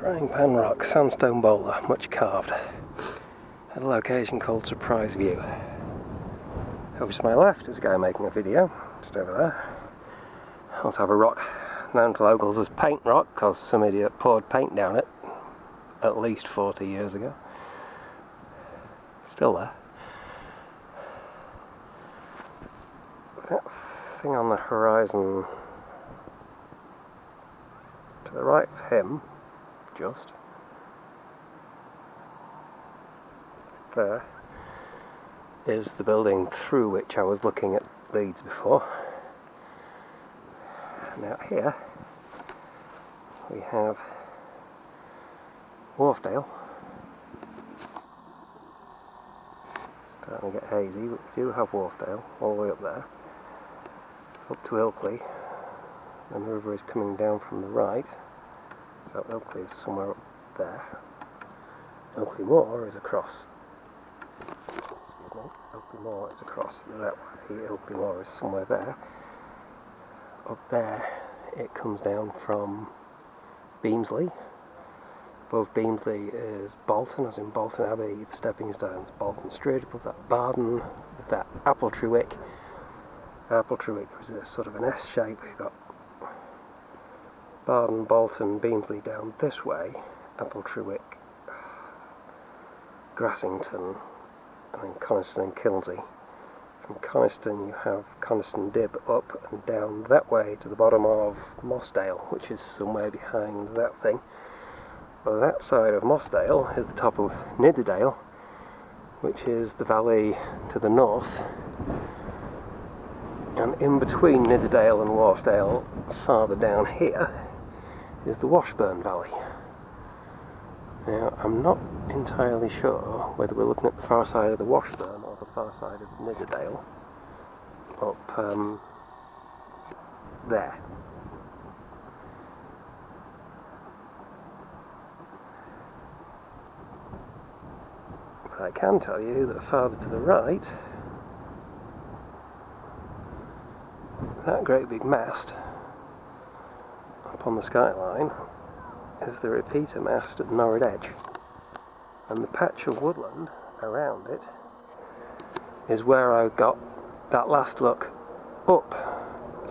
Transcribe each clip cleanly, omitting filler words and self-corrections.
Frying pan rock, sandstone boulder, much carved. At a location called Surprise View. Over to my left is a guy making a video, just over there. I also have a rock known to locals as paint rock, because some idiot poured paint down it at least 40 years ago. Still there. That thing on the horizon to the right of him, just there, is the building through which I was looking at Leeds before. Now here we have Wharfdale. Starting to get hazy, but we do have Wharfdale all the way up there, up to Otley, and the river is coming down from the right, so Otley is somewhere up there. Otley Moor is across. Excuse me. Otley Moor is across that way. Otley Moor is somewhere there. Up there it comes down from Beamsley. Above Beamsley is Bolton, as in Bolton Abbey, the stepping stones, Bolton Street. Above that Barden, that Apple-tree Wick. Apple-tree Wick is a sort of an S shape. We've got Barden, Bolton, Beamsley down this way, Apple-tree Wick, Grassington, and then Coniston and Kilnsey. From Coniston you have Coniston Dib up and down that way to the bottom of Mossdale, which is somewhere behind that thing. Well, that side of Mossdale is the top of Nidderdale, which is the valley to the north. And in between Nidderdale and Wharfdale, farther down here, is the Washburn Valley. Now, I'm not entirely sure whether we're looking at the far side of the Washburn or the far side of Nidderdale, up there. But I can tell you that farther to the right, that great big mast up on the skyline is the repeater mast at Norrid Edge, and the patch of woodland around it is where I got that last look up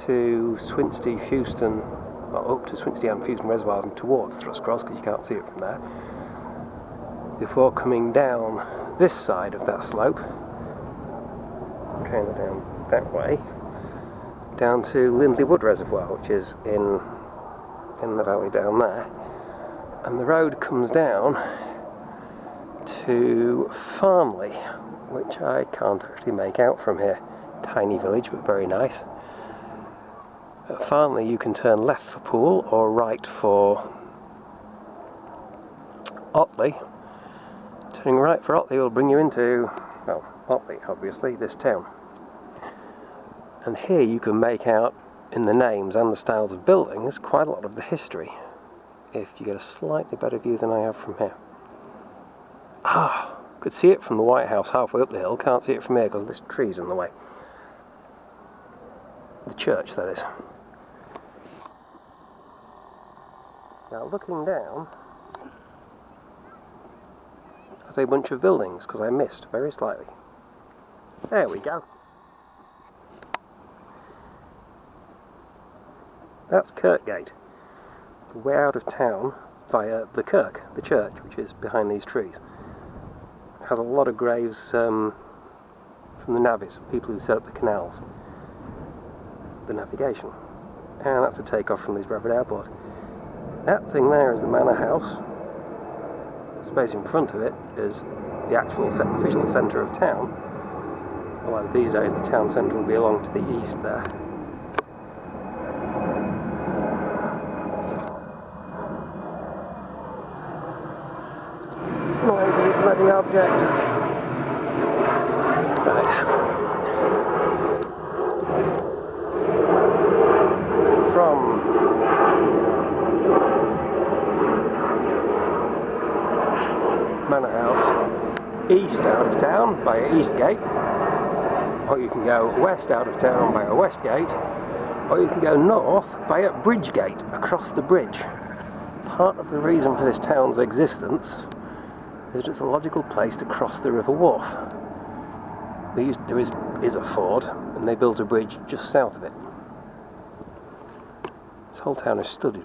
to Swinsty, Fewston, well, up to Swinsty and Fewston reservoirs and towards Thrushcross, because you can't see it from there, before coming down this side of that slope, kind of down that way, down to Lindley Wood Reservoir, which is in the valley down there. And the road comes down to Farnley, which I can't actually make out from here. Tiny village, but very nice. At Farnley you can turn left for Poole or right for Otley. Turning right for Otley will bring you into, well, Otley obviously, this town. And here you can make out, in the names and the styles of buildings, quite a lot of the history, if you get a slightly better view than I have from here. Could see it from the White House halfway up the hill, can't see it from here because this tree's in the way. The church, that is. Now looking down at a bunch of buildings, because I missed very slightly. There we go. That's Kirkgate, the way out of town via the kirk, the church, which is behind these trees. It has a lot of graves from the navvies, the people who set up the canals, the navigation. And that's a takeoff from Leeds Bradford Airport. That thing there is the manor house. The space in front of it is the actual official centre of town. Although these days the town centre will be along to the east there. Noisy bloody object. Right. From Manor House east out of town via East Gate, or you can go west out of town via West Gate, or you can go north via Bridge Gate across the bridge. Part of the reason for this town's existence is that it's a logical place to cross the River Wharfe. There is a ford, and they built a bridge just south of it. This whole town is studded